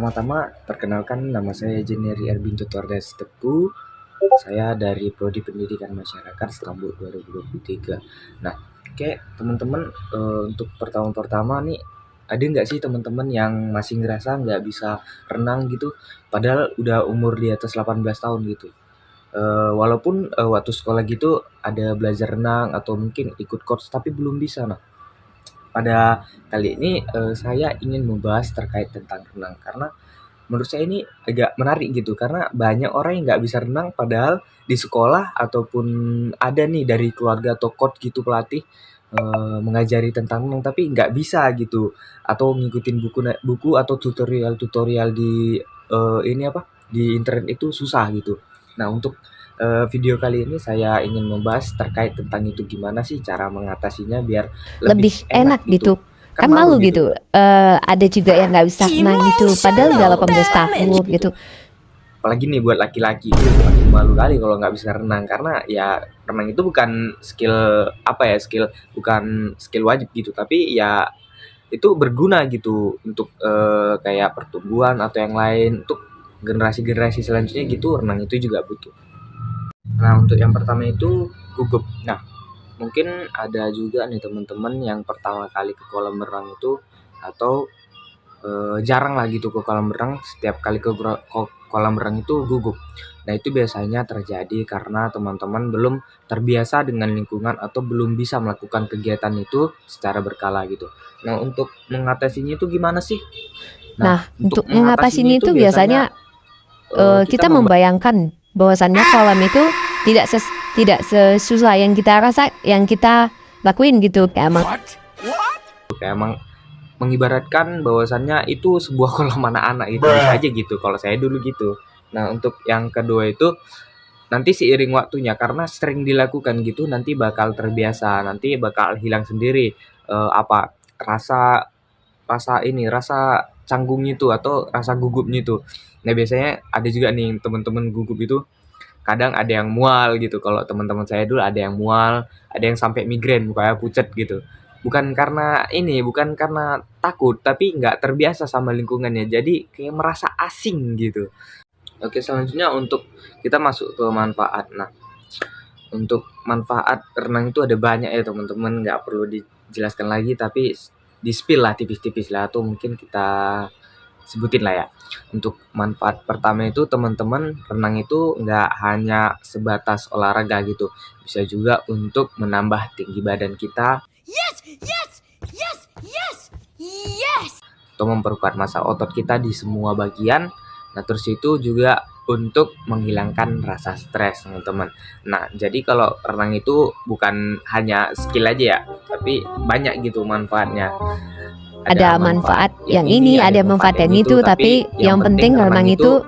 pertama-tama perkenalkan nama saya Jeneri Erbin Tutordes Tepu. Saya dari Prodi Pendidikan Masyarakat Stambul 2023. Nah, oke teman-teman, untuk pertama-pertama nih, ada nggak sih teman-teman yang masih ngerasa nggak bisa renang gitu, padahal udah umur di atas 18 tahun gitu? Walaupun waktu sekolah gitu ada belajar renang atau mungkin ikut course tapi belum bisa. Nah, pada kali ini saya ingin membahas terkait tentang renang karena menurut saya ini agak menarik gitu karena banyak orang yang nggak bisa renang padahal di sekolah ataupun ada nih dari keluarga atau coach gitu pelatih mengajari tentang renang tapi nggak bisa gitu atau ngikutin buku atau tutorial di ini apa di internet itu susah gitu. Nah untuk video kali ini saya ingin membahas terkait tentang itu gimana sih cara mengatasinya biar lebih lebih enak enak gitu. gitu. Kan malu gitu. Ada juga yang nggak bisa renang gitu, padahal udah 18 tahun gitu. Apalagi nih buat laki-laki itu pasti malu kali kalau nggak bisa renang karena ya renang itu bukan skill apa ya bukan skill wajib gitu tapi ya itu berguna gitu untuk kayak pertumbuhan atau yang lain untuk generasi-generasi selanjutnya gitu renang itu juga butuh. Nah untuk yang pertama itu gugup. Nah mungkin ada juga nih teman-teman yang pertama kali ke kolam renang itu atau jarang lah gitu ke kolam renang, setiap kali ke kolam renang itu gugup. Nah itu biasanya terjadi karena teman-teman belum terbiasa dengan lingkungan atau belum bisa melakukan kegiatan itu secara berkala gitu. Nah untuk mengatasinya itu gimana sih? Nah Nah, untuk untuk mengatasinya mengatasinya itu itu biasanya biasanya kita kita membayangkan bahwasannya kolam itu tidak sesusah yang kita lakuin gitu. kayak emang mengibaratkan bahwasannya itu sebuah kolam anak-anak itu bisa aja gitu kalau saya dulu gitu. Nah untuk yang kedua itu nanti seiring waktunya karena sering dilakukan gitu nanti bakal terbiasa, nanti bakal hilang sendiri apa rasa rasa canggungnya itu atau rasa gugupnya itu. Nah biasanya ada juga nih teman-teman gugup itu kadang ada yang mual gitu. Kalau teman-teman saya dulu ada yang mual, ada yang sampai migrain mukanya pucat gitu. Bukan karena takut, tapi nggak terbiasa sama lingkungannya. Jadi kayak merasa asing gitu. Oke, selanjutnya untuk kita masuk ke manfaat. Nah, untuk manfaat renang itu ada banyak ya teman-teman, nggak perlu dijelaskan lagi, tapi di-spill lah tipis-tipis lah atau mungkin kita sebutin lah ya. Untuk manfaat pertama itu teman-teman renang itu nggak hanya sebatas olahraga gitu, bisa juga untuk menambah tinggi badan kita atau memperkuat massa otot kita di semua bagian. Nah terus itu juga untuk menghilangkan rasa stres teman-teman. Nah jadi kalau renang itu bukan hanya skill aja ya, tapi banyak gitu manfaatnya. Ada manfaat yang ini, ada manfaat yang itu, tapi yang penting renang itu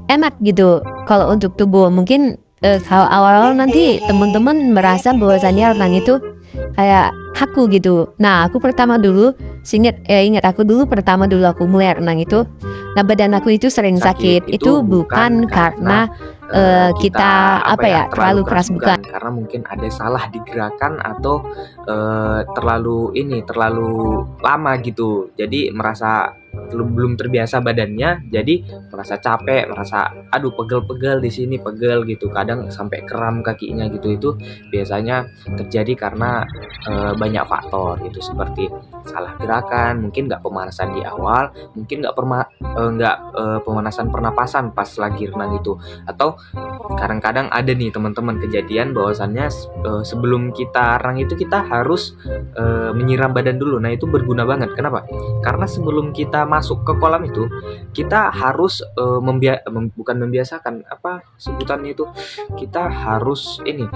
enak gitu. Kalau untuk tubuh mungkin kalau awal-awal nanti teman-teman merasa bahwasannya renang itu kayak kaku gitu. Nah, aku pertama dulu ingat aku dulu pertama dulu aku mulai renang itu. Nah, badan aku itu sering sakit. Itu bukan karena kita terlalu keras, bukan. Karena mungkin ada salah di gerakan atau terlalu lama gitu. Jadi merasa belum terbiasa badannya, jadi merasa capek, merasa aduh pegel-pegel di sini, pegel gitu, kadang sampai kram kakinya gitu. Itu biasanya terjadi karena banyak faktor gitu seperti salah gerakan, mungkin nggak pemanasan di awal, mungkin nggak pemanasan pernapasan pas lagi renang itu, atau kadang-kadang ada nih teman-teman kejadian bahwasannya sebelum kita renang itu kita harus menyiram badan dulu. Nah itu berguna banget. Kenapa? Karena sebelum kita masuk ke kolam itu kita harus bukan membiasakan apa sebutannya itu, kita harus ini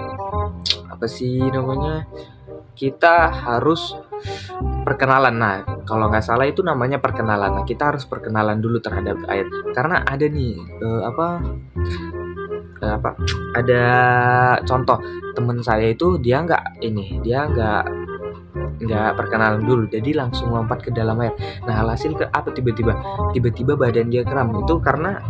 apa sih namanya, kita harus perkenalan. Nah kalau nggak salah itu namanya perkenalan. Nah kita harus perkenalan dulu terhadap air karena ada nih ada contoh temen saya itu dia nggak perkenalan dulu, jadi langsung lompat ke dalam air. Nah hasil ke apa tiba-tiba badan dia kram itu karena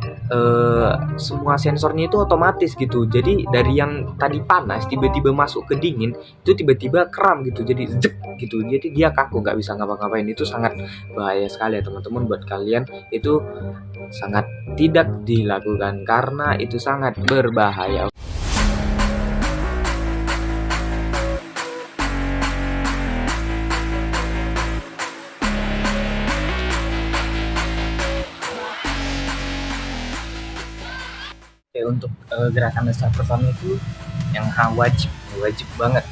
semua sensornya itu otomatis gitu. Jadi dari yang tadi panas tiba-tiba masuk ke dingin itu tiba-tiba kram gitu. Jadi jep gitu. Jadi dia kaku nggak bisa ngapa-ngapain. Itu sangat bahaya sekali ya teman-teman buat kalian. Itu sangat tidak dilakukan karena itu sangat berbahaya. Oke, untuk gerakan dasar pertama itu yang wajib banget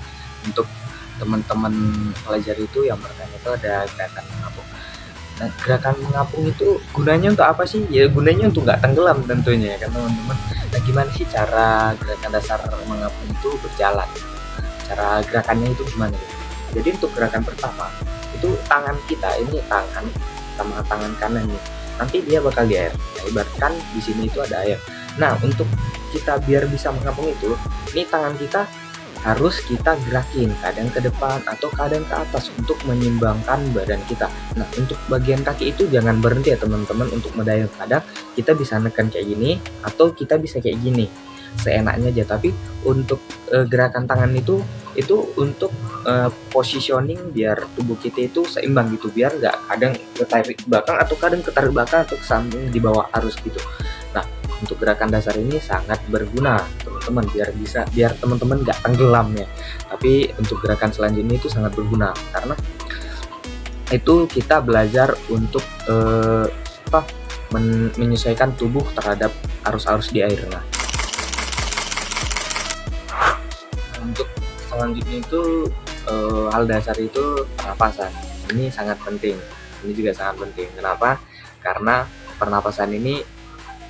untuk teman-teman pelajari itu. Yang pertama itu ada gerakan mengapung. Nah, gerakan mengapung itu gunanya untuk apa sih? Ya gunanya untuk nggak tenggelam tentunya ya kan teman-teman. Nah, gimana sih cara gerakan dasar mengapung itu berjalan? Cara gerakannya itu gimana? Jadi untuk gerakan pertama itu tangan kita ini tangan sama tangan kanan nih. Nanti dia bakal di air. Nah, ibaratkan di sini itu ada air. Nah, untuk kita biar bisa mengapung itu, ini tangan kita harus kita gerakin kadang ke depan atau kadang ke atas untuk menyeimbangkan badan kita. Nah, untuk bagian kaki itu jangan berhenti ya teman-teman untuk mendayung. Kadang kita bisa neken kayak gini atau kita bisa kayak gini, seenaknya aja. Tapi untuk gerakan tangan itu untuk positioning biar tubuh kita itu seimbang gitu, biar nggak kadang ketarik ke belakang atau kadang ketarik belakang atau ke samping di bawah arus gitu. Nah, untuk gerakan dasar ini sangat berguna teman-teman biar teman-teman nggak tenggelam ya. Tapi untuk gerakan selanjutnya itu sangat berguna karena itu kita belajar untuk menyesuaikan tubuh terhadap arus-arus di air. Nah, untuk selanjutnya itu hal dasar itu pernapasan. Ini sangat penting. Ini juga sangat penting. Kenapa? Karena pernapasan ini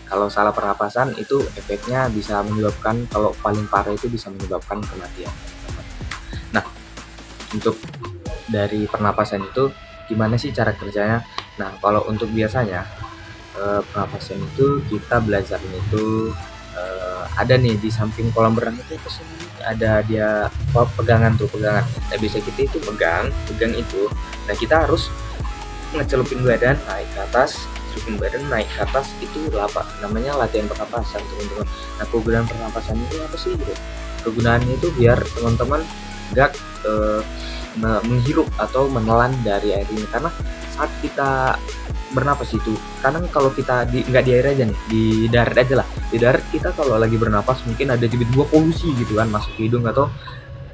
kalau salah pernapasan itu efeknya bisa menyebabkan, kalau paling parah itu bisa menyebabkan kematian. Nah, untuk dari pernapasan itu gimana sih cara kerjanya? Nah, kalau untuk biasanya pernapasan itu kita belajarnya itu ada nih di samping kolam renang itu ada dia pegangan. Nah, biasa kita itu pegang itu. Nah, kita harus ngecelupin badan naik ke atas, itu apa namanya, latihan pernapasan teman-teman. Nah, kegunaan pernapasan itu apa sih gitu? Kegunaannya itu biar teman-teman nggak menghirup atau menelan dari air ini, karena saat kita bernapas itu kadang kalau kita nggak di air aja nih, di darat aja lah. Di darat kita kalau lagi bernapas mungkin ada tiba-tiba polusi gitu kan masuk ke hidung atau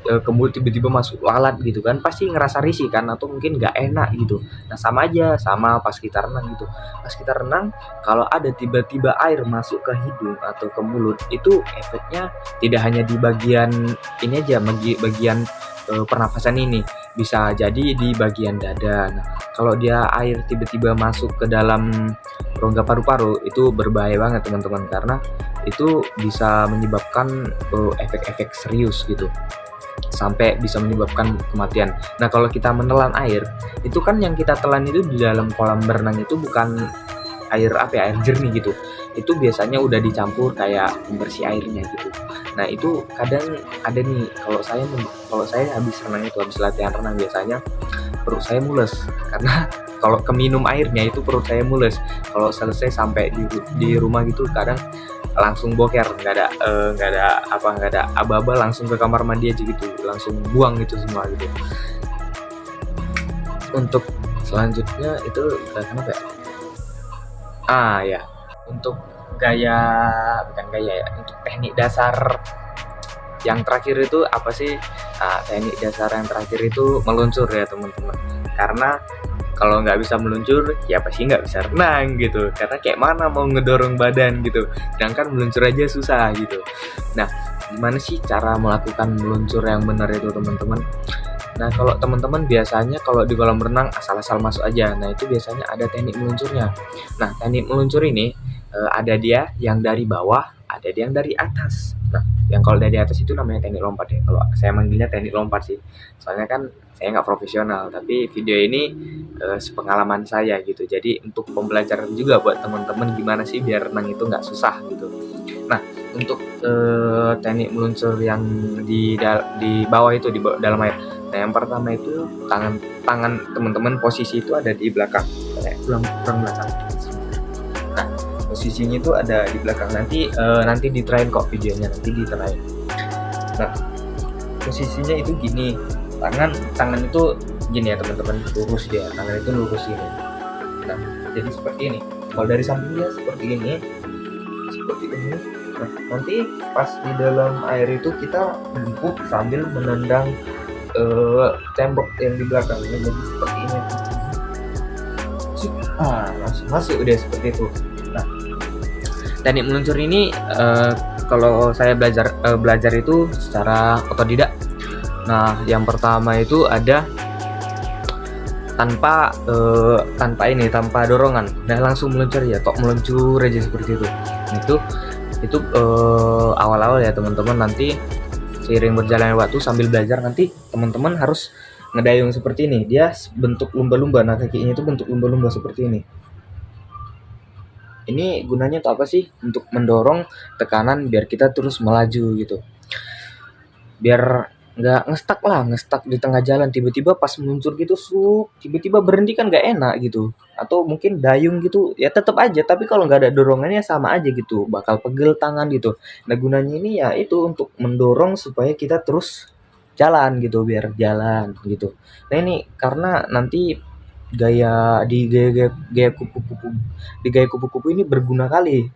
ke mulut, tiba-tiba masuk lalat gitu kan, pasti ngerasa risih kan atau mungkin nggak enak gitu. Nah, sama aja sama pas kita renang gitu. Pas kita renang kalau ada tiba-tiba air masuk ke hidung atau ke mulut, itu efeknya tidak hanya di bagian ini aja, bagian pernafasan ini, bisa jadi di bagian dada. Nah, kalau dia air tiba-tiba masuk ke dalam rongga paru-paru itu berbahaya banget teman-teman, karena itu bisa menyebabkan efek-efek serius gitu, sampai bisa menyebabkan kematian. Nah, kalau kita menelan air, itu kan yang kita telan itu di dalam kolam berenang itu bukan air air jernih gitu. Itu biasanya udah dicampur kayak pembersih airnya gitu. Nah, itu kadang ada nih, kalau saya habis renang itu, habis latihan renang biasanya perut saya mules karena kalau keminum airnya itu perut saya mules. Kalau selesai sampai di rumah gitu kadang langsung boker, nggak ada aba-aba, langsung ke kamar mandi aja gitu, langsung buang gitu semua gitu. Untuk selanjutnya itu gerakan apa ya? Ya, untuk bukan gaya ya, untuk teknik dasar yang terakhir itu apa sih? Teknik dasar yang terakhir itu meluncur ya teman-teman, karena kalau nggak bisa meluncur ya pasti nggak bisa renang gitu, karena kayak mana mau ngedorong badan gitu, sedangkan meluncur aja susah gitu. Nah, gimana sih cara melakukan meluncur yang benar itu teman-teman? Nah, kalau teman-teman biasanya kalau di kolam renang asal-asal masuk aja, nah itu biasanya ada teknik meluncurnya. Nah, teknik meluncur ini ada dia yang dari bawah, ada dia yang dari atas. Nah, yang kalau dari atas itu namanya teknik lompat ya. Kalau saya manggilnya teknik lompat sih, soalnya kan saya nggak profesional, tapi video ini sepengalaman saya gitu. Jadi untuk pembelajaran juga buat teman-teman gimana sih biar renang itu nggak susah gitu. Nah, untuk teknik meluncur yang di bawah itu, di dalam air. Nah, yang pertama itu tangan teman-teman posisi itu ada di belakang, kurang belakang. Nah, posisinya itu ada di belakang. Nanti di try kok videonya, nanti di try. Nah, posisinya itu gini, tangan itu gini ya teman-teman, lurus dia, tangan itu lurus ini. Nah, jadi seperti ini. Kalau dari sampingnya seperti ini. Nah, nanti pas di dalam air itu kita jemput sambil menendang tembok yang di belakangnya, jadi seperti ini. Langsung masuk udah seperti itu. Nah, teknik meluncur ini kalau saya belajar itu secara otodidak. Nah, yang pertama itu ada tanpa dorongan, nah langsung meluncur ya, tok meluncur aja seperti itu. Nah, itu awal-awal ya teman-teman. Nanti seiring berjalannya waktu sambil belajar, nanti teman-teman harus ngedayung seperti ini. Dia bentuk lumba-lumba, nah kakinya itu bentuk lumba-lumba seperti ini. Ini gunanya tuh apa sih? Untuk mendorong tekanan biar kita terus melaju gitu, biar nggak ngestak di tengah jalan, tiba-tiba pas meluncur gitu tiba-tiba berhenti, kan nggak enak gitu. Atau mungkin dayung gitu ya tetap aja, tapi kalau nggak ada dorongannya sama aja gitu, bakal pegel tangan gitu. Nah, gunanya ini ya itu untuk mendorong supaya kita terus jalan gitu, biar jalan gitu. Nah, ini karena nanti gaya kupu-kupu ini berguna kali.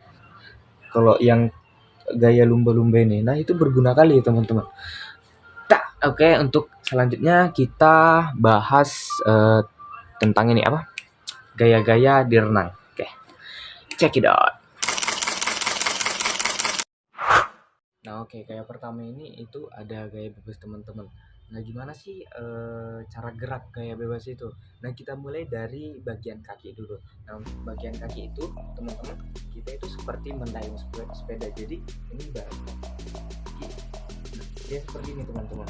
Kalau yang gaya lumba-lumba ini, nah itu berguna kali teman-teman. Oke, untuk selanjutnya kita bahas tentang ini apa? Gaya-gaya di renang. Oke, check it out. Nah, oke, gaya pertama ini itu ada gaya bebas teman-teman. Nah, gimana sih cara gerak gaya bebas itu? Nah, kita mulai dari bagian kaki dulu. Nah, untuk bagian kaki itu teman-teman, kita itu seperti mendayung sepeda. Jadi ini dia seperti ini teman-teman.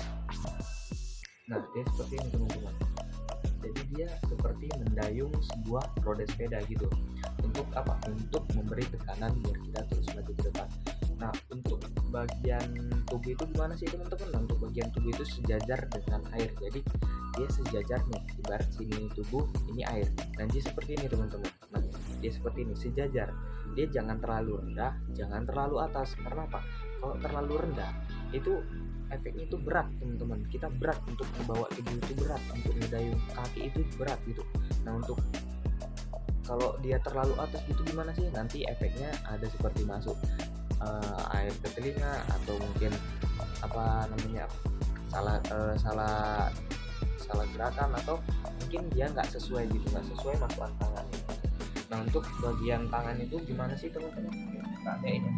Jadi dia seperti mendayung sebuah roda sepeda gitu. Untuk apa? Untuk memberi tekanan biar kita terus maju ke depan. Nah, untuk bagian tubuh itu gimana sih teman-teman? Nah, untuk bagian tubuh itu sejajar dengan air. Jadi dia sejajar nih, ibarat sini tubuh, ini air. Nanti seperti ini teman-teman. Nah, dia seperti ini, sejajar. Dia jangan terlalu rendah, jangan terlalu atas. Karena apa? Kalau terlalu rendah itu efeknya itu berat teman-teman. Kita berat untuk membawa tubuh itu, berat untuk ngedayung kaki itu berat gitu. Nah, untuk kalau dia terlalu atas gitu gimana sih? Nanti efeknya ada seperti masuk air ke telinga, atau mungkin apa namanya, salah gerakan, atau mungkin dia nggak sesuai masukan tangan. Nah, untuk bagian tangan itu gimana sih teman-teman? Nah, ini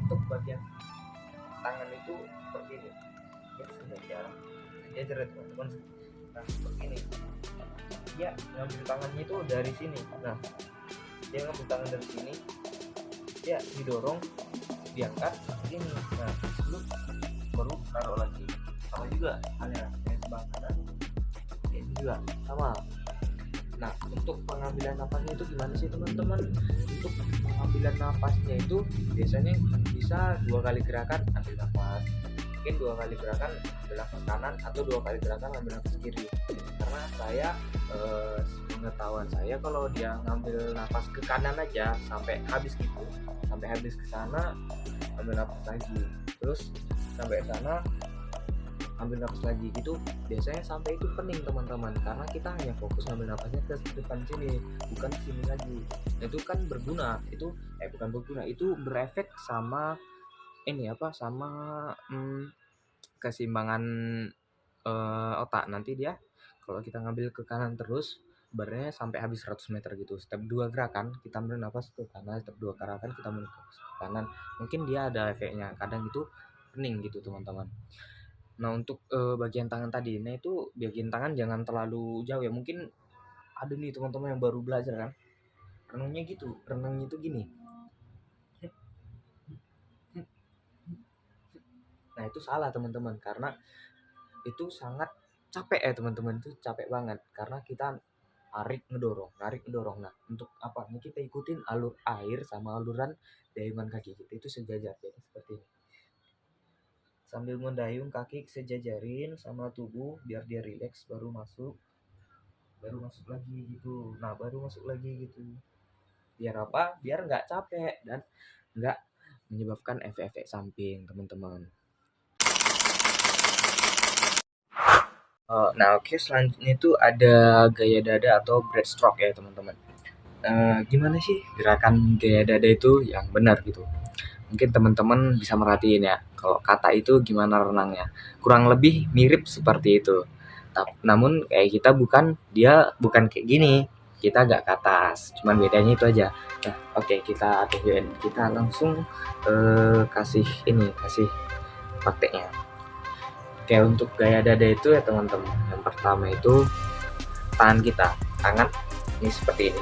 untuk bagian tangan itu seperti ini ya, sejajar teman-teman. Nah, seperti ini dia ngambil tangannya itu dari sini. Nah, dia ngambil tangan dari sini, dia didorong, diangkat seperti ini. Nah, lalu baru taruh lagi. Sama juga halnya yang sebelah kanan, ini juga sama. Nah, untuk pengambilan nafasnya itu gimana sih teman-teman? Untuk pengambilan nafasnya itu biasanya bisa 2 kali gerakan ambil nafas, mungkin 2 kali gerakan ambil nafas kanan, atau 2 kali gerakan ambil nafas kiri. Karena saya pengetahuan saya, kalau dia ngambil nafas ke kanan aja sampai habis gitu, sampai habis ke sana ambil nafas lagi, terus sampai sana ambil nafas lagi gitu, biasanya sampai itu pening teman-teman, karena kita hanya fokus ngambil nafasnya ke depan sini, bukan sini lagi. Nah, itu kan berguna, itu bukan berguna, itu berefek sama ini apa, sama keseimbangan otak. Nanti dia kalau kita ngambil ke kanan terus, barunya sampai habis 100 meter gitu, setiap 2 gerakan kita ambil nafas ke kanan, setiap 2 gerakan kita ambil nafas ke kanan, mungkin dia ada efeknya, kadang itu pening gitu teman-teman. Nah, untuk bagian tangan tadi, nah itu bagian tangan jangan terlalu jauh ya. Mungkin ada nih teman-teman yang baru belajar kan, renangnya itu gini. Nah, itu salah teman-teman, karena itu sangat capek ya teman-teman, itu capek banget karena kita narik ngedorong. Nah, untuk apa? Ini kita ikutin alur air sama aluran dayungan kaki kita itu sejajar, jadi seperti ini. Sambil mendayung kaki sejajarin sama tubuh biar dia rileks, baru masuk lagi gitu. Biar apa? Biar nggak capek dan nggak menyebabkan efek-efek samping, teman-teman. Nah, oke, selanjutnya itu ada gaya dada atau breaststroke ya, teman-teman. Gimana sih gerakan gaya dada itu yang benar gitu? Mungkin teman-teman bisa merhatiin ya, kalau kata itu gimana renangnya. Kurang lebih mirip seperti itu. Namun kayak kita bukan kayak gini. Kita agak ke atas, cuman bedanya itu aja. Nah, oke, kita tunjukin. Kita langsung kasih prakteknya. Oke, untuk gaya dada itu ya teman-teman. Yang pertama itu tangan ini seperti ini.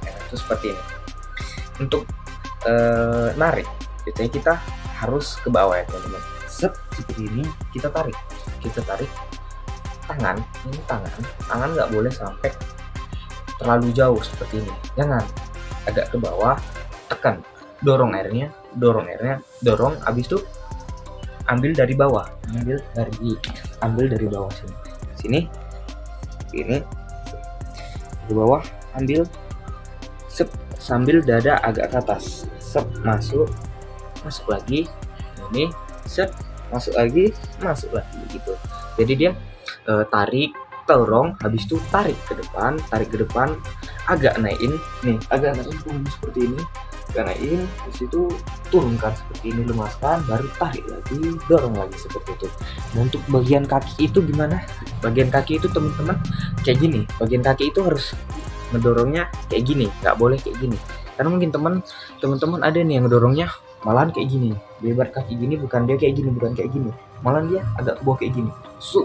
Nah, itu seperti ini. Untuk narik, biasanya kita harus ke bawah ya teman-teman. Seperti ini kita tarik tangan nggak boleh sampai terlalu jauh seperti ini. Jangan, agak ke bawah, tekan, dorong airnya, habis itu ambil dari bawah sini ini di bawah, ambil sambil dada agak ke atas, masuk lagi, ini masuk lagi gitu. Jadi dia tarik, dorong, habis itu tarik ke depan, agak naikin seperti ini, agak naikin, habis itu turunkan seperti ini, lemaskan, baru tarik lagi, dorong lagi seperti itu. Nah, untuk bagian kaki itu gimana? Bagian kaki itu teman-teman kayak gini, bagian kaki itu harus ngedorongnya kayak gini, nggak boleh kayak gini. Karena mungkin teman-teman ada nih yang ngedorongnya malahan kayak gini, lebar kaki gini, bukan kayak gini, malahan dia agak ke bawah kayak gini,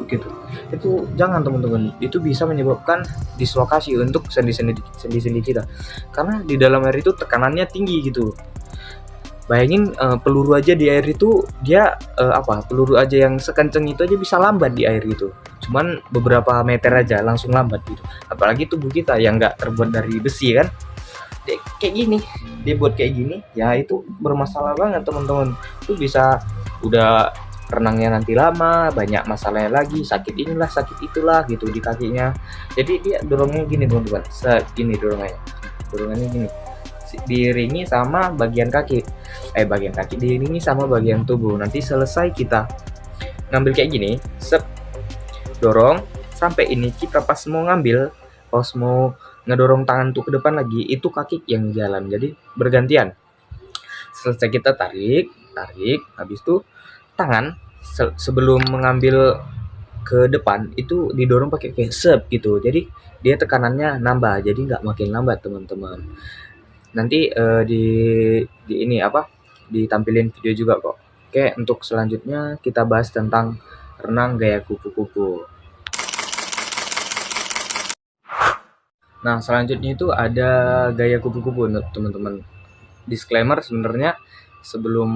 gitu. Itu jangan teman-teman, itu bisa menyebabkan dislokasi untuk sendi-sendi kita, karena di dalam air itu tekanannya tinggi gitu. Bayangin peluru aja di air itu dia peluru aja yang sekenceng itu aja bisa lambat di air gitu, cuman beberapa meter aja langsung lambat gitu. Apalagi tubuh kita yang nggak terbuat dari besi kan, kayak gini, dia buat kayak gini ya, itu bermasalah banget teman-teman. Itu bisa udah renangnya nanti lama, banyak masalahnya lagi, sakit inilah sakit itulah gitu di kakinya. Jadi dia dorongnya gini teman-teman, gini dorongannya gini, diiringi sama bagian kaki, diiringi sama bagian tubuh. Nanti selesai kita ngambil kayak gini, dorong sampai ini, kita pas mau ngedorong tangan tuh ke depan lagi, itu kaki yang jalan, jadi bergantian. Selesai kita tarik, habis itu tangan sebelum mengambil ke depan itu didorong pakai kayak gitu, jadi dia tekanannya nambah, jadi nggak makin lambat teman-teman. Nanti ditampilin video juga kok. Oke, untuk selanjutnya kita bahas tentang renang gaya kupu-kupu. Nah, selanjutnya itu ada gaya kupu-kupu teman-teman. Disclaimer, sebenarnya sebelum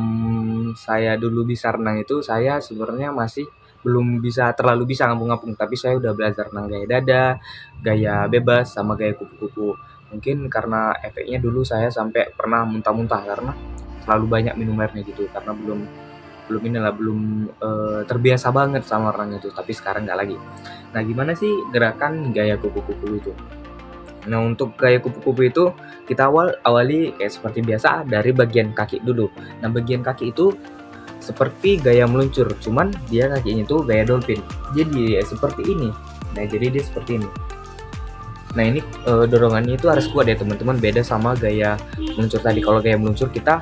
saya dulu bisa renang itu, saya sebenarnya masih belum terlalu bisa ngapung-ngapung, tapi saya udah belajar renang gaya dada, gaya bebas, sama gaya kupu-kupu. Mungkin karena efeknya dulu saya sampai pernah muntah-muntah karena terlalu banyak minum airnya gitu, karena belum terbiasa banget sama renang itu, tapi sekarang nggak lagi. Nah, gimana sih gerakan gaya kupu-kupu itu? Nah, untuk gaya kupu-kupu itu kita awali kayak seperti biasa dari bagian kaki dulu. Nah, bagian kaki itu seperti gaya meluncur, cuman dia kakinya itu gaya dolphin. Jadi seperti ini. Nah, jadi dia seperti ini. Nah, ini dorongannya itu harus kuat ya teman-teman, beda sama gaya meluncur tadi. Kalau gaya meluncur kita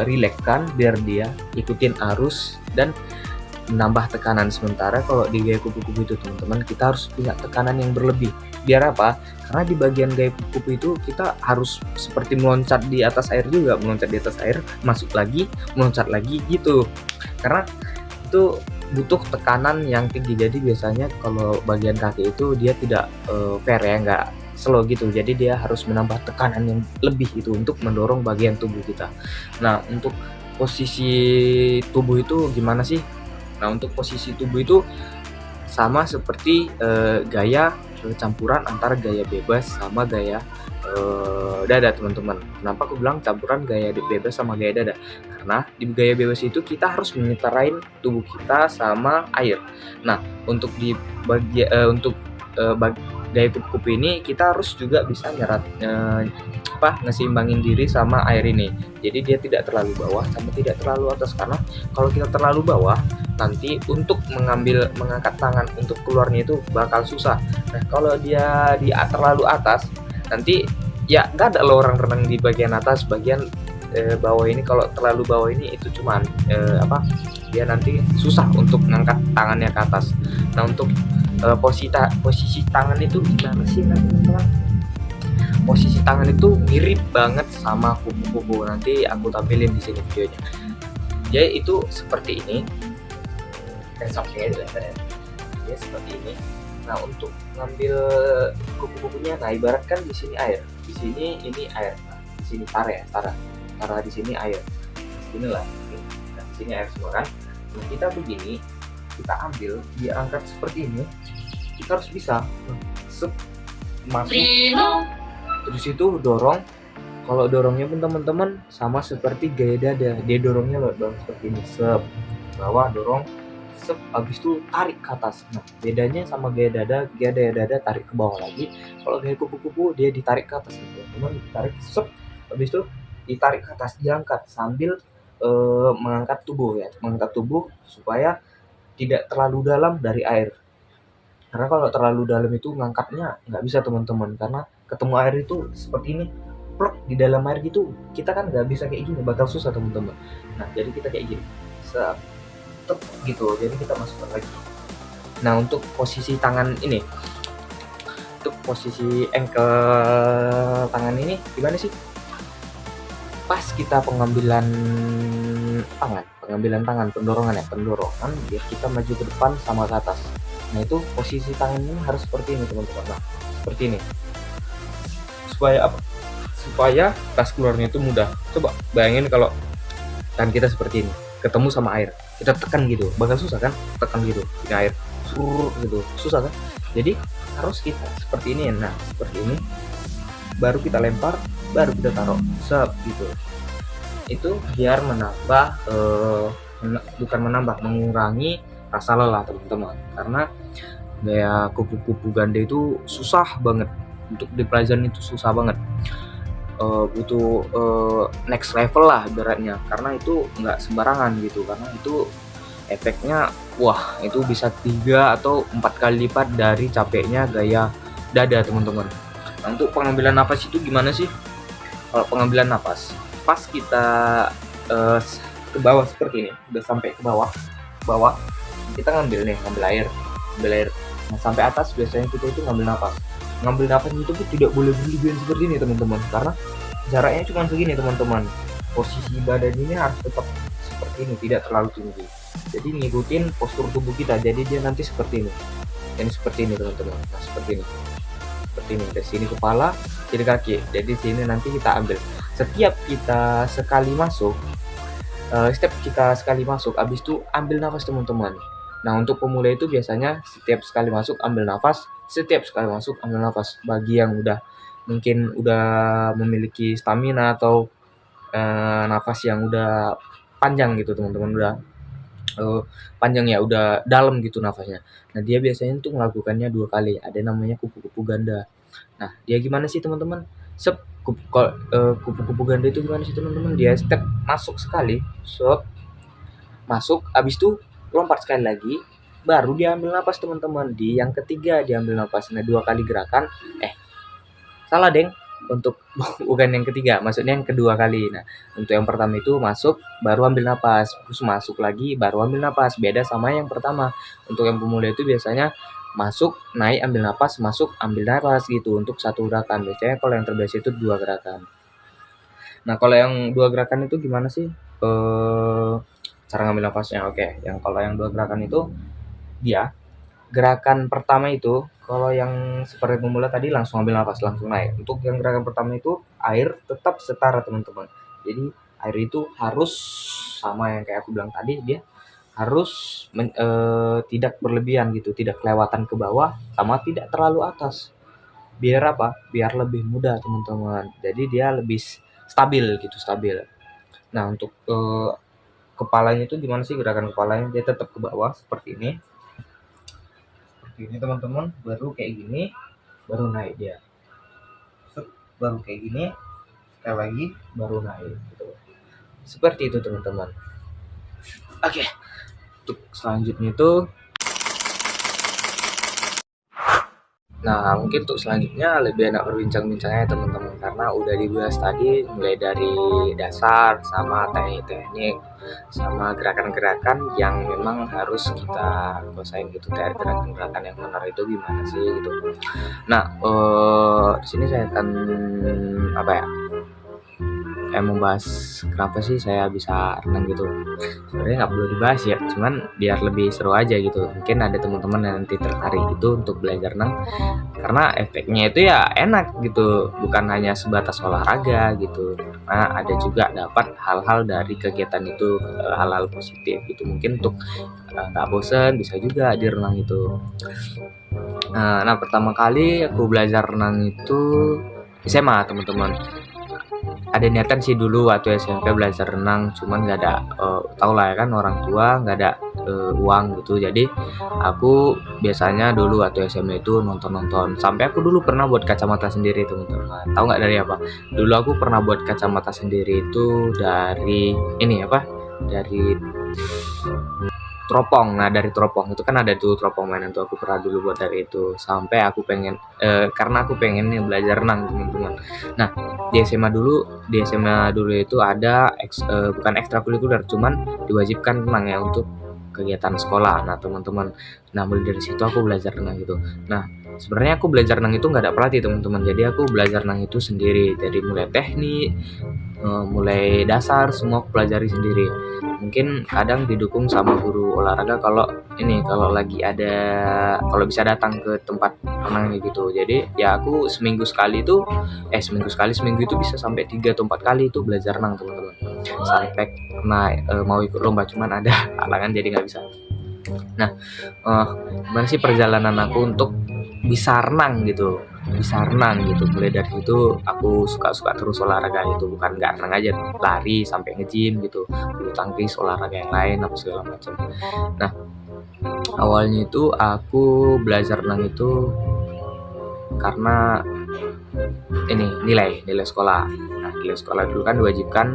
rilekskan biar dia ikutin arus dan menambah tekanan. Sementara kalau di gaya kupu-kupu itu teman-teman, kita harus punya tekanan yang berlebih. Biar apa? Karena di bagian gaya kupu-kupu itu kita harus seperti meloncat di atas air juga, masuk lagi, meloncat lagi gitu. Karena itu butuh tekanan yang tinggi. Jadi biasanya kalau bagian kaki itu dia tidak fair ya, nggak slow gitu. Jadi dia harus menambah tekanan yang lebih itu untuk mendorong bagian tubuh kita. Nah, untuk posisi tubuh itu gimana sih? Nah, untuk posisi tubuh itu sama seperti gaya campuran antara gaya bebas sama gaya dada teman-teman. Kenapa aku bilang campuran gaya bebas sama gaya dada? Karena di gaya bebas itu kita harus menyetarain tubuh kita sama air. Nah, untuk gaya kupu-kupu ini kita harus juga bisa ngeseimbangin diri sama air ini. Jadi dia tidak terlalu bawah sama tidak terlalu atas, karena kalau kita terlalu bawah nanti untuk mengangkat tangan untuk keluarnya itu bakal susah. Nah kalau dia terlalu atas nanti ya nggak ada lo orang renang di bagian atas, bagian bawah ini. Kalau terlalu bawah ini itu cuman dia nanti susah untuk ngangkat tangannya ke atas. Nah untuk posisi tangan itu gimana sih teman-teman? Posisi tangan itu mirip banget sama kupu-kupu. Nanti aku tampilin di sini videonya. Jadi itu seperti ini. Sampingnya dilebar ya. Dia seperti ini. Nah untuk ngambil kupu-kupunya, nah ibaratkan di sini air, di sini ini air, nah, di sini tara di sini air, inilah, nah, di sini air semua kan. Nah kita begini, kita ambil, dia angkat seperti ini, kita harus bisa masuk, terus itu dorong. Kalau dorongnya pun teman-teman sama seperti gaya dada, dia dorongnya loh dong seperti ini, bawah dorong, habis itu tarik ke atas. Nah bedanya sama gaya dada tarik ke bawah lagi. Kalau gaya kupu-kupu dia ditarik ke atas, teman-teman, ditarik habis itu ditarik ke atas, diangkat sambil mengangkat tubuh supaya tidak terlalu dalam dari air. Karena kalau terlalu dalam itu ngangkatnya nggak bisa teman-teman, karena ketemu air itu seperti ini, plok di dalam air gitu, kita kan nggak bisa kayak gini, bakal susah teman-teman. Nah jadi kita kayak gini, gitu, jadi kita masukkan lagi. Nah untuk posisi tangan ini, untuk posisi ankle tangan ini gimana sih? Pas kita pengambilan tangan, pendorongan biar kita maju ke depan sama ke atas. Nah itu posisi tangan ini harus seperti ini teman-teman. Nah seperti ini, supaya apa? Supaya tas keluarnya itu mudah. Coba bayangin kalau tangan kita seperti ini ketemu sama air, kita tekan gitu, bakal susah kan? Tekan gitu ini air gitu, susah kan? Jadi harus kita seperti ini. Nah seperti ini baru kita lempar, baru kita taruh gitu. Itu biar mengurangi rasa lelah teman-teman. Karena gaya kupu-kupu ganda itu susah banget untuk dipelajarin, itu susah banget, butuh next level lah ibaratnya, karena itu nggak sembarangan gitu, karena itu efeknya wah itu bisa 3 atau 4 kali lipat dari capeknya gaya dada teman-teman. Nah untuk pengambilan nafas itu gimana sih? Kalau pengambilan nafas pas kita ke bawah seperti ini, udah sampai ke bawah kita ngambil air. Nah sampai atas biasanya kita itu ngambil nafas itu pun tidak boleh berlebihan seperti ini teman-teman, karena jaraknya cuma segini teman-teman. Posisi badan ini harus tetap seperti ini, tidak terlalu tinggi, jadi ngikutin postur tubuh kita. Jadi dia nanti seperti ini, dan seperti ini teman-teman. Nah seperti ini dari sini kepala, jadi kaki. Jadi sini nanti kita ambil setiap kita sekali masuk, habis itu ambil nafas teman-teman. Nah untuk pemula itu biasanya setiap sekali masuk ambil nafas, bagi yang mungkin udah memiliki stamina atau nafas yang udah panjang gitu teman-teman, udah panjang ya, udah dalam gitu nafasnya. Nah dia biasanya tuh melakukannya 2 kali, ada namanya kupu-kupu ganda. Nah dia gimana sih teman-teman? Kupu-kupu ganda itu gimana sih teman-teman? Dia step masuk sekali, masuk, habis itu lompat sekali lagi, baru dia ambil napas teman-teman. Di yang ketiga dia ambil napas. Nah 2 kali gerakan, salah deng, untuk bukan yang ketiga, maksudnya yang kedua kali. Nah untuk yang pertama itu masuk baru ambil napas, terus masuk lagi baru ambil napas, beda sama yang pertama. Untuk yang pemula itu biasanya masuk, naik, ambil napas, masuk, ambil napas gitu untuk satu gerakan. Biasanya kalau yang terbiasa itu 2 gerakan. Nah kalau yang 2 gerakan itu gimana sih cara ngambil nafasnya? Oke, kalau yang 2 gerakan itu dia gerakan pertama itu, kalau yang seperti pemula tadi langsung ambil nafas, langsung naik. Untuk yang gerakan pertama itu air tetap setara teman-teman. Jadi air itu harus sama yang kayak aku bilang tadi, dia harus tidak berlebihan gitu, tidak kelewatan ke bawah sama tidak terlalu atas. Biar apa? Biar lebih mudah teman-teman. Jadi dia lebih stabil. Nah untuk kepalanya itu gimana sih gerakan kepalanya? Dia tetap ke bawah seperti ini teman-teman, baru kayak gini, baru naik dia, baru kayak gini, sekali lagi baru naik gitu. Seperti itu teman-teman. Oke, untuk selanjutnya itu, nah mungkin untuk selanjutnya lebih enak berbincang-bincangnya teman-teman, karena udah dibahas tadi mulai dari dasar sama teknik-teknik sama gerakan-gerakan yang memang harus kita kuasain gitu. Gerakan-gerakan yang benar itu gimana sih gitu. Nah, di sini saya akan apa ya? Kayak membahas kenapa sih saya bisa renang gitu. Sebenarnya nggak perlu dibahas ya, cuman biar lebih seru aja gitu. Mungkin ada teman-teman yang nanti tertarik gitu untuk belajar renang, karena efeknya itu ya enak gitu, bukan hanya sebatas olahraga gitu. Nah, ada juga dapat hal-hal dari kegiatan itu, hal-hal positif gitu. Mungkin untuk nggak bosen bisa juga di renang itu. Nah, pertama kali aku belajar renang itu SMA teman-teman. Ada niatan sih dulu waktu SMP belajar renang, cuman nggak ada, tau lah ya kan orang tua nggak ada uang gitu. Jadi aku biasanya dulu waktu SMA itu nonton-nonton, sampai aku dulu pernah buat kacamata sendiri teman-teman. Tahu nggak dari apa? Dulu aku pernah buat kacamata sendiri itu dari ini apa? Dari teropong. Nah, dari teropong itu kan ada tuh teropong mainan tuh, aku pernah dulu buat dari itu. Sampai aku pengen karena aku pengen nih belajar renang teman-teman. Nah, di SMA dulu itu ada bukan ekstrakurikuler, cuman diwajibkan renang ya untuk kegiatan sekolah. Nah, teman-teman. Nah, mulai dari situ aku belajar renang gitu. Nah, sebenarnya aku belajar renang itu nggak ada pelatih teman-teman. Jadi aku belajar renang itu sendiri, dari mulai teknik, mulai dasar semua aku pelajari sendiri. Mungkin kadang didukung sama guru olahraga kalau lagi ada, kalau bisa datang ke tempat renangnya gitu. Jadi ya aku seminggu itu bisa sampai 3 atau 4 kali itu belajar renang teman-teman. Sampai pernah mau ikut lomba, cuman ada halangan jadi nggak bisa. Nah, gimana sih perjalanan aku untuk bisa renang gitu, mulai dari situ aku suka terus olahraga itu, bukan nggak renang aja, lari sampai nge-gym gitu, bulu tangkis, olahraga yang lain apa segala macam. Nah, awalnya itu aku belajar renang itu karena nilai sekolah. Nah, nilai sekolah dulu kan diwajibkan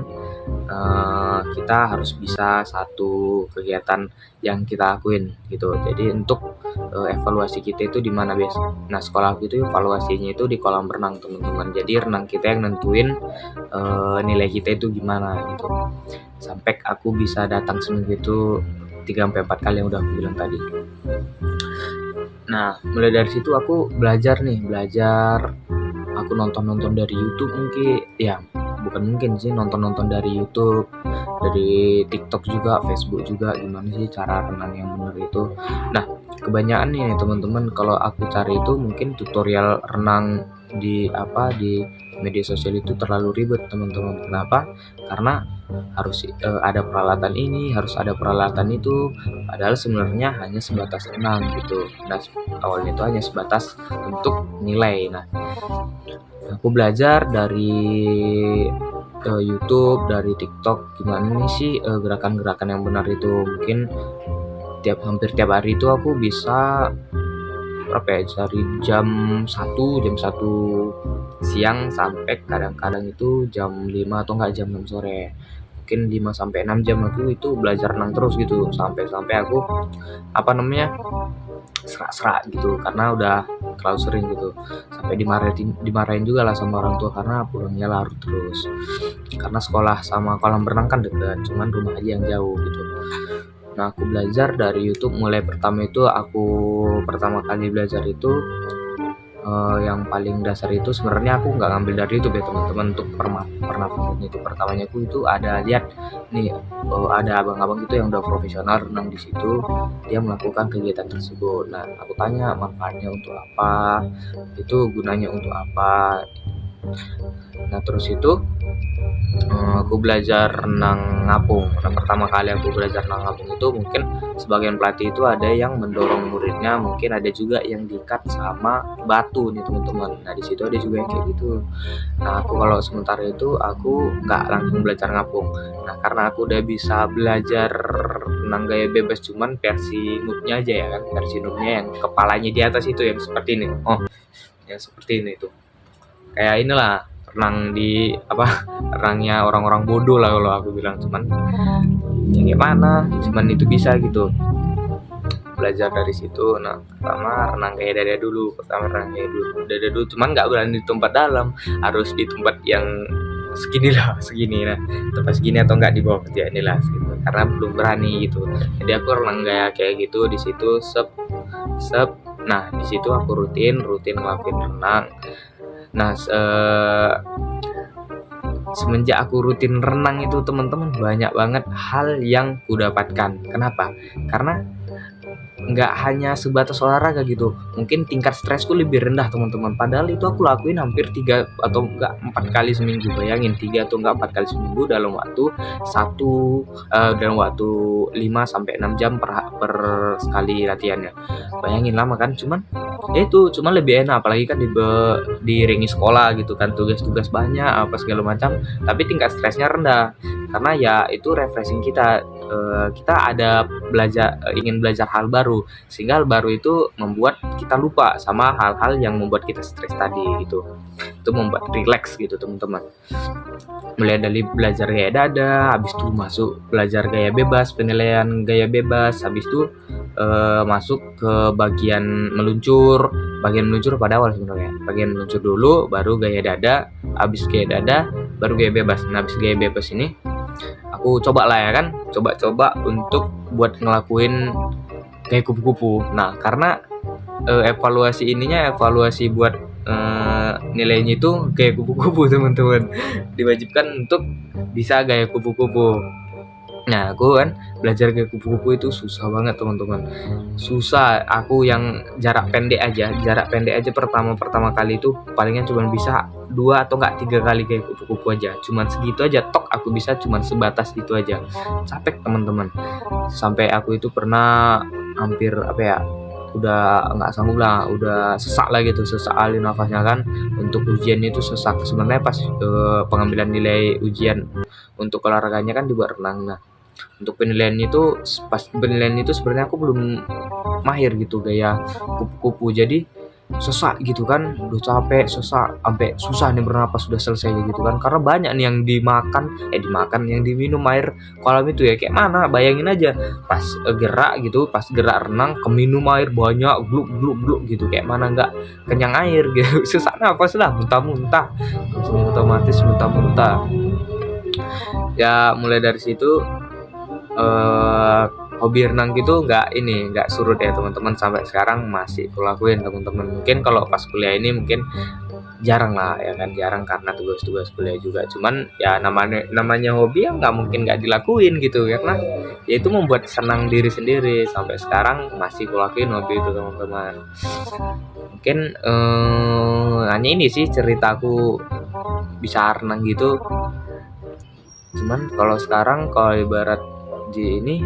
kita harus bisa satu kegiatan yang kita lakuin gitu. Jadi untuk evaluasi kita itu di mana biasa. Nah, sekolah aku itu evaluasinya itu di kolam renang teman-teman. Jadi renang kita yang nentuin nilai kita itu gimana gitu. Sampai aku bisa datang seminggu itu 3-4 kali yang udah aku bilang tadi. Nah, mulai dari situ aku belajar. Aku nonton dari YouTube mungkin, ya bukan mungkin sih, nonton dari YouTube, dari TikTok juga, Facebook juga, gimana sih cara renang yang benar itu. Nah, kebanyakan nih teman-teman kalau aku cari itu mungkin tutorial renang di media sosial itu terlalu ribet teman-teman. Kenapa? Karena harus ada peralatan ini, harus ada peralatan itu, padahal sebenarnya hanya sebatas renang gitu. Nah, awalnya itu hanya sebatas untuk nilai. Nah, aku belajar dari YouTube, dari TikTok, gimana nih sih gerakan-gerakan yang benar itu. Mungkin hampir tiap hari itu aku bisa dari jam 1 siang sampai kadang-kadang itu jam 5 atau enggak jam 6 sore. Mungkin 5 sampai 6 jam aku itu belajar renang terus gitu, sampai aku serak-serak gitu, karena udah terlalu sering gitu. Sampai dimarahin juga lah sama orang tua karena pulangnya larut terus. Karena sekolah sama kolam renang kan dekat, cuman rumah aja yang jauh gitu. Nah, aku belajar dari YouTube. Mulai pertama kali belajar itu yang paling dasar itu sebenarnya aku nggak ngambil dari YouTube ya teman-teman. Untuk pernafasan itu pertamanya aku itu ada lihat nih, ada abang-abang itu yang udah profesional renang di situ, dia melakukan kegiatan tersebut. Nah, aku tanya manfaatnya untuk apa, itu gunanya untuk apa. Nah, terus itu aku belajar renang ngapung. Nah, pertama kali aku belajar renang ngapung itu mungkin sebagian pelatih itu ada yang mendorong muridnya, mungkin ada juga yang diikat sama batu nih teman-teman. Nah, di situ ada juga yang kayak gitu. Nah, aku kalau sementara itu aku nggak langsung belajar ngapung. Nah, karena aku udah bisa belajar renang gaya bebas, cuman versi noobnya aja ya kan, versi noobnya yang kepalanya di atas itu yang seperti ini. yang seperti ini tuh. Kayak inilah renang di apa renangnya orang-orang bodoh lah kalau aku bilang, cuman ya gimana, cuman itu bisa gitu belajar dari situ. Nah, pertama renang gaya dada dulu, cuman nggak berani di tempat dalam, harus di tempat yang segini lah, segini. Nah, tempat segini atau enggak di bawah kerja inilah gitu, karena belum berani gitu. Jadi aku renang gaya kayak gitu di situ, sep. Nah, di situ aku rutin ngelakuin renang. Nah, semenjak aku rutin renang itu teman-teman, banyak banget hal yang kudapatkan. Kenapa? Karena nggak hanya sebatas olahraga gitu, mungkin tingkat stresku lebih rendah teman-teman, padahal itu aku lakuin hampir 3 atau enggak 4 kali seminggu. Bayangin 3 atau enggak 4 kali seminggu dalam waktu 5 sampai 6 jam per sekali latihannya. Bayangin lama kan, cuman ya itu cuma lebih enak, apalagi kan diiringi sekolah gitu kan, tugas-tugas banyak apa segala macam, tapi tingkat stresnya rendah karena ya itu refreshing kita. Kita ada ingin belajar hal baru, sehingga hal baru itu membuat kita lupa sama hal-hal yang membuat kita stres tadi gitu. Itu membuat relax gitu teman-teman. Mulai dari belajar gaya dada, habis itu masuk belajar gaya bebas, penilaian gaya bebas, habis itu masuk ke bagian meluncur pada awal sebenarnya. Bagian meluncur dulu, baru gaya dada, habis gaya dada, baru gaya bebas. Nah, habis gaya bebas ini aku coba untuk buat ngelakuin kayak kupu-kupu. Nah, karena evaluasi buat nilainya itu kayak kupu-kupu teman-teman, diwajibkan untuk bisa gaya kupu-kupu. Nah, aku kan belajar gaya kupu-kupu itu susah banget teman-teman, susah. Aku yang jarak pendek aja pertama kali itu palingan cuma bisa 2 atau enggak 3 kali kayak kupu-kupu aja, cuman segitu aja, aku bisa cuman sebatas itu aja. Capek teman-teman, sampai aku itu pernah hampir udah nggak sanggup lah, udah sesak lah gitu, sesak alih nafasnya kan. Untuk ujian itu sesak sebenarnya pas pengambilan nilai ujian untuk olahraganya kan dibuat renang. Nah, untuk penilaian itu sebenarnya aku belum mahir gitu gaya kupu-kupu, jadi sesak gitu kan, udah capek, sesak, sampai susah nih bernapas sudah selesai gitu kan, karena banyak nih yang yang diminum air kolam itu ya. Kayak mana, bayangin aja pas gerak renang keminum air banyak, gluk gitu, kayak mana nggak kenyang air gitu. Sesak napas lah, muntah-muntah, otomatis muntah-muntah. Ya mulai dari situ hobi renang gitu nggak surut ya teman-teman, sampai sekarang masih kulakuin teman-teman. Mungkin kalau pas kuliah ini mungkin jarang lah ya kan, jarang karena tugas-tugas kuliah juga. Cuman ya namanya hobi ya nggak mungkin nggak dilakuin gitu, karena ya itu membuat senang diri sendiri. Sampai sekarang masih kulakuin hobi itu teman-teman. Mungkin hanya ini sih ceritaku bisa renang gitu. Cuman kalau sekarang, kalau ibarat di ini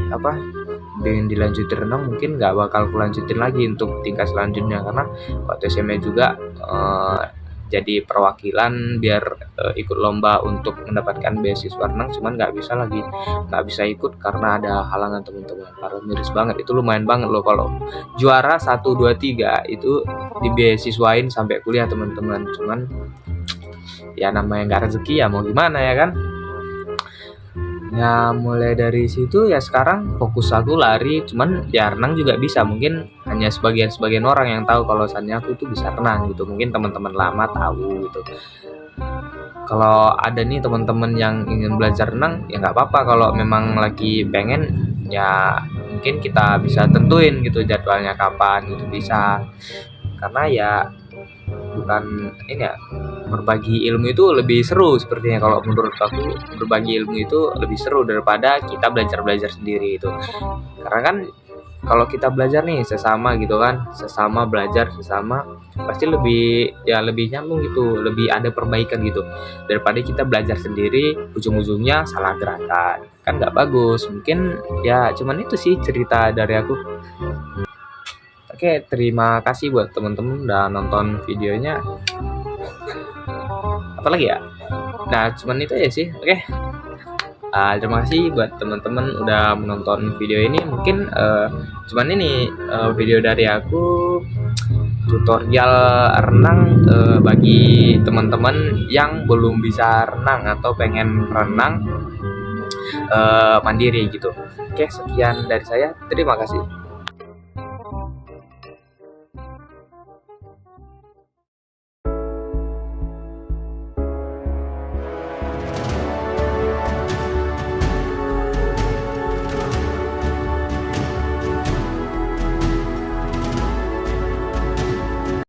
pengen dilanjutin renang, mungkin nggak bakal kulanjutin lagi untuk tingkat selanjutnya, karena waktu SMA juga jadi perwakilan biar ikut lomba untuk mendapatkan beasiswa renang, cuman nggak bisa ikut karena ada halangan teman-teman. Karena miris banget, itu lumayan banget loh kalau juara 1, 2, 3 itu dibeasiswain sampai kuliah teman-teman. Cuman ya namanya nggak rezeki, ya mau gimana ya kan. Ya mulai dari situ ya sekarang fokus aku lari, cuman ya renang juga bisa. Mungkin hanya sebagian orang yang tahu kalau misalnya aku itu bisa renang gitu. Mungkin teman-teman lama tahu gitu. Kalau ada nih teman-teman yang ingin belajar renang, ya nggak apa-apa. Kalau memang lagi pengen, ya mungkin kita bisa tentuin gitu jadwalnya kapan gitu, bisa. Karena ya bukan ini ya, berbagi ilmu itu lebih seru sepertinya. Kalau menurut aku, berbagi ilmu itu lebih seru daripada kita belajar sendiri itu. Karena kan kalau kita belajar nih sesama gitu kan, belajar pasti lebih nyambung gitu, lebih ada perbaikan gitu, daripada kita belajar sendiri ujung-ujungnya salah gerakan, kan nggak bagus. Mungkin ya cuman itu sih cerita dari aku. Oke, terima kasih buat teman-teman udah nonton videonya. Apalagi ya? Nah, cuman itu aja sih. Oke. Terima kasih buat teman-teman udah menonton video ini. Mungkin cuman ini video dari aku. tutorial renang bagi teman-teman yang belum bisa renang atau pengen renang mandiri gitu. Oke, sekian dari saya. Terima kasih.